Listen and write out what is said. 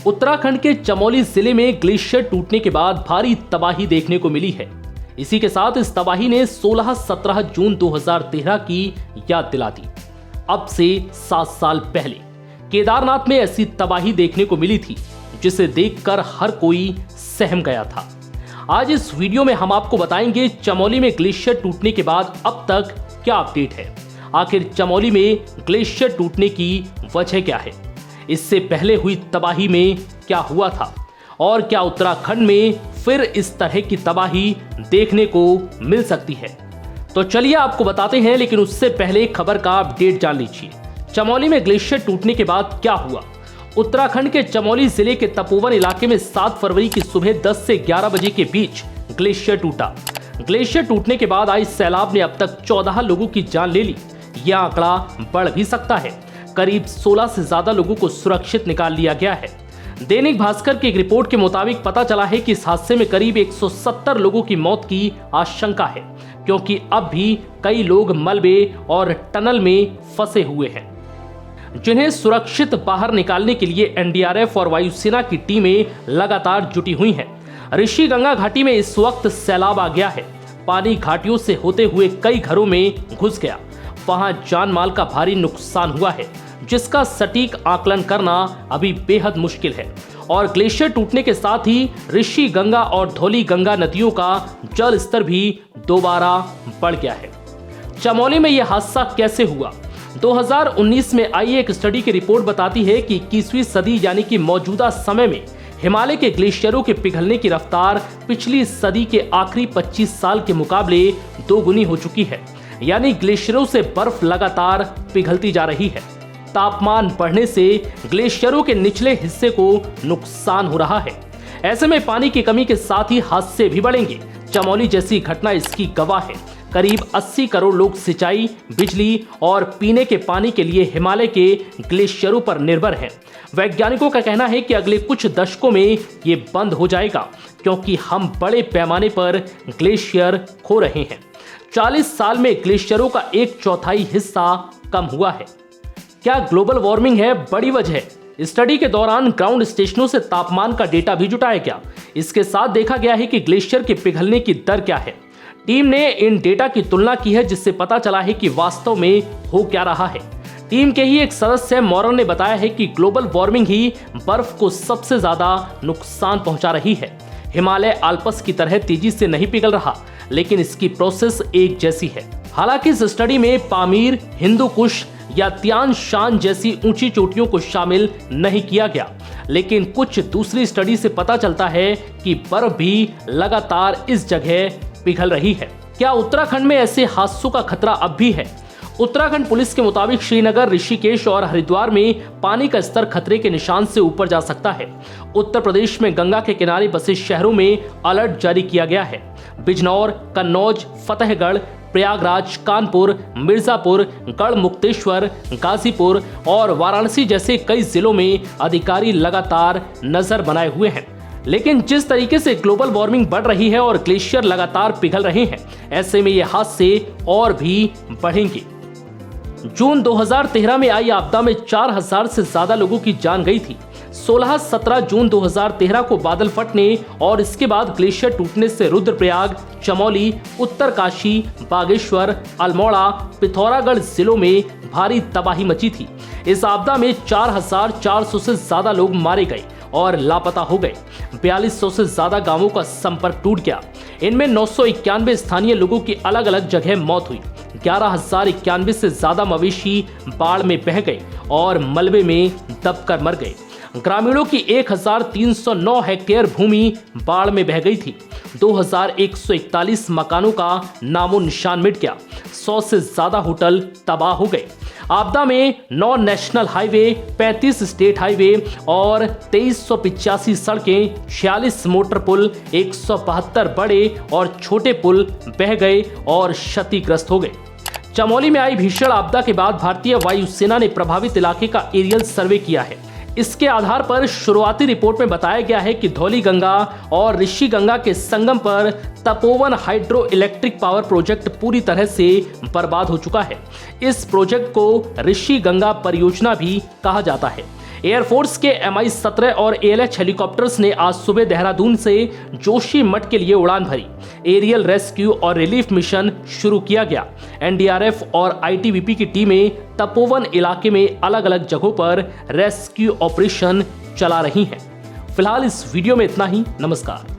उत्तराखंड के चमोली जिले में ग्लेशियर टूटने के बाद भारी तबाही देखने को मिली है। इसी के साथ इस तबाही ने 16-17 जून 2013 की याद दिला दी। अब से 7 साल पहले केदारनाथ में ऐसी तबाही देखने को मिली थी जिसे देखकर हर कोई सहम गया था। आज इस वीडियो में हम आपको बताएंगे चमोली में ग्लेशियर टूटने के बाद अब तक क्या अपडेट है। आखिर चमोली में ग्लेशियर टूटने की वजह क्या है, इससे पहले हुई तबाही में क्या हुआ था और क्या उत्तराखंड में फिर इस तरह की तबाही देखने को मिल सकती है। तो चलिए आपको बताते हैं, लेकिन उससे पहले खबर का अपडेट जान लीजिए। चमोली में ग्लेशियर टूटने के बाद क्या हुआ। उत्तराखंड के चमोली जिले के तपोवन इलाके में 7 फरवरी की सुबह 10 से 11 बजे के बीच ग्लेशियर टूटा। ग्लेशियर टूटने के बाद आई सैलाब ने अब तक 14 लोगों की जान ले ली। यह आंकड़ा बढ़ भी सकता है। करीब 16 से ज्यादा लोगों को सुरक्षित निकाल लिया गया है। दैनिक भास्कर की एक रिपोर्ट के मुताबिक पता चला है कि इस हादसे में करीब 170 लोगों की मौत की आशंका है, क्योंकि अब भी कई लोग मलबे और टनल में फंसे हुए हैं, जिन्हें सुरक्षित बाहर निकालने के लिए एनडीआरएफ और वायुसेना की टीमें लगातार जुटी हुई हैं। ऋषि गंगा घाटी में इस वक्त सैलाब आ गया है। पानी घाटियों से होते हुए कई घरों में घुस गया। वहां जान माल का भारी नुकसान हुआ है, जिसका सटीक आकलन करना अभी बेहद मुश्किल है। और ग्लेशियर टूटने के साथ ही ऋषि गंगा और धौली गंगा नदियों का जल स्तर भी दोबारा बढ़ गया है। चमोली में यह हादसा कैसे हुआ। 2019 में आई एक स्टडी की रिपोर्ट बताती है कि 21वीं सदी यानी कि मौजूदा समय में हिमालय के ग्लेशियरों के पिघलने की रफ्तार पिछली सदी के आखिरी 25 साल के मुकाबले 2 गुनी हो चुकी है। यानी ग्लेशियरों से बर्फ लगातार पिघलती जा रही है। तापमान बढ़ने से ग्लेशियरों के निचले हिस्से को नुकसान हो रहा है। ऐसे में पानी की कमी के साथ ही हादसे भी बढ़ेंगे। चमोली जैसी घटना इसकी गवाह है। करीब 80 करोड़ लोग सिंचाई, बिजली और पीने के पानी के लिए हिमालय के ग्लेशियरों पर निर्भर हैं। वैज्ञानिकों का कहना है कि अगले कुछ दशकों में ये बंद हो जाएगा, क्योंकि हम बड़े पैमाने पर ग्लेशियर खो रहे हैं। 40 साल में ग्लेशियरों का 1/4 हिस्सा कम हुआ है। क्या ग्लोबल वार्मिंग है बड़ी वजह? स्टडी के दौरान ग्राउंड स्टेशनों से तापमान का डेटा भी जुटाया गया। इसके साथ देखा गया है कि ग्लेशियर के पिघलने की दर क्या है। टीम ने इन डेटा की तुलना की है, जिससे पता चला है कि वास्तव में हो क्या रहा है। टीम के ही एक सदस्य मॉरन ने बताया है कि ग्लोबल वार्मिंग ही बर्फ को सबसे ज्यादा नुकसान पहुंचा रही है। हिमालय आल्प्स की तरह तेजी से नहीं पिघल रहा, लेकिन इसकी प्रोसेस एक जैसी है। हालांकि इस स्टडी में पामीर, हिंदू कुश या तियान शान जैसी ऊंची चोटियों को शामिल नहीं किया गया, लेकिन कुछ दूसरी स्टडी से पता चलता है कि बर्फ भी लगातार इस जगह पिघल रही है। क्या उत्तराखंड में ऐसे हादसों का खतरा अब भी है? उत्तराखंड पुलिस के मुताबिक श्रीनगर, ऋषिकेश और हरिद्वार में पानी का स्तर खतरे के निशान से ऊपर जा सकता है। उत्तर प्रदेश में गंगा के किनारे बसे शहरों में अलर्ट जारी किया गया है। बिजनौर, कन्नौज, फतेहगढ़, प्रयागराज, कानपुर, मिर्जापुर, गढ़मुक्तेश्वर, गाजीपुर और वाराणसी जैसे कई जिलों में अधिकारी लगातार नजर बनाए हुए हैं। लेकिन जिस तरीके से ग्लोबल वार्मिंग बढ़ रही है और ग्लेशियर लगातार पिघल रहे हैं, ऐसे में ये हादसे और भी बढ़ेंगे। जून 2013 में आई आपदा में 4000 से ज्यादा लोगों की जान गई थी। 16-17 जून 2013 को बादल फटने और इसके बाद ग्लेशियर टूटने से रुद्रप्रयाग, चमोली, उत्तरकाशी, बागेश्वर, अल्मोड़ा, पिथौरागढ़ जिलों में भारी तबाही मची थी। इस आपदा में 4400 से ज्यादा लोग मारे गए और लापता हो गए। 4200 से ज्यादा गांवों का संपर्क टूट गया। इनमें 991 स्थानीय लोगों की अलग अलग जगह मौत हुई। 11091 से ज्यादा मवेशी बाढ़ में बह गए और मलबे में दबकर मर गए। ग्रामीणों की 1309 हेक्टेयर भूमि बाढ़ में बह गई थी। 2141 मकानों का नामो निशान मिट गया। 100 से ज्यादा होटल तबाह हो गए। आपदा में 9 नेशनल हाईवे, 35 स्टेट हाईवे और 2385 सड़कें, 46 मोटर पुल, 172 बड़े और छोटे पुल बह गए और क्षतिग्रस्त हो गए। चमोली में आई भीषण आपदा के बाद भारतीय वायुसेना ने प्रभावित इलाके का एरियल सर्वे किया है। इसके आधार पर शुरुआती रिपोर्ट में बताया गया है कि धौली गंगा और ऋषि गंगा के संगम पर Tapovan hydro electric power project पूरी तरह से बर्बाद हो चुका है। इस प्रोजेक्ट को ऋषि गंगा परियोजना भी कहा जाता है। एयरफोर्स के MI-17 और ALH हेलीकॉप्टर्स ने आज सुबह देहरादून से जोशीमठ के लिए उड़ान भरी। एरियल रेस्क्यू और रिलीफ मिशन शुरू किया गया। NDRF और ITBP की टीमें तपोवन इलाके में अलग अलग जगहों पर रेस्क्यू ऑपरेशन चला रही हैं। फिलहाल इस वीडियो में इतना ही। नमस्कार।